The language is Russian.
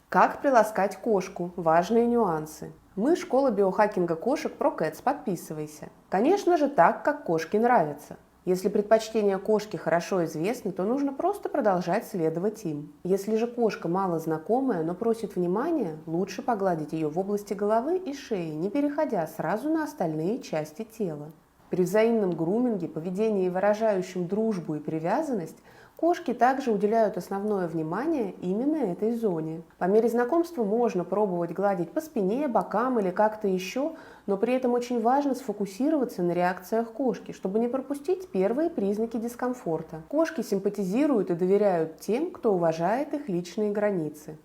Как приласкать кошку? Важные нюансы. Мы школа биохакинга кошек ProCats, подписывайся. Конечно же так, как кошке нравится. Если предпочтения кошки хорошо известны, то нужно просто продолжать следовать им. Если же кошка мало знакомая, но просит внимания, лучше погладить ее в области головы и шеи, не переходя сразу на остальные части тела. При взаимном груминге, поведении, выражающем дружбу и привязанность, кошки также уделяют основное внимание именно этой зоне. По мере знакомства можно пробовать гладить по спине, бокам или как-то еще, но при этом очень важно сфокусироваться на реакциях кошки, чтобы не пропустить первые признаки дискомфорта. Кошки симпатизируют и доверяют тем, кто уважает их личные границы.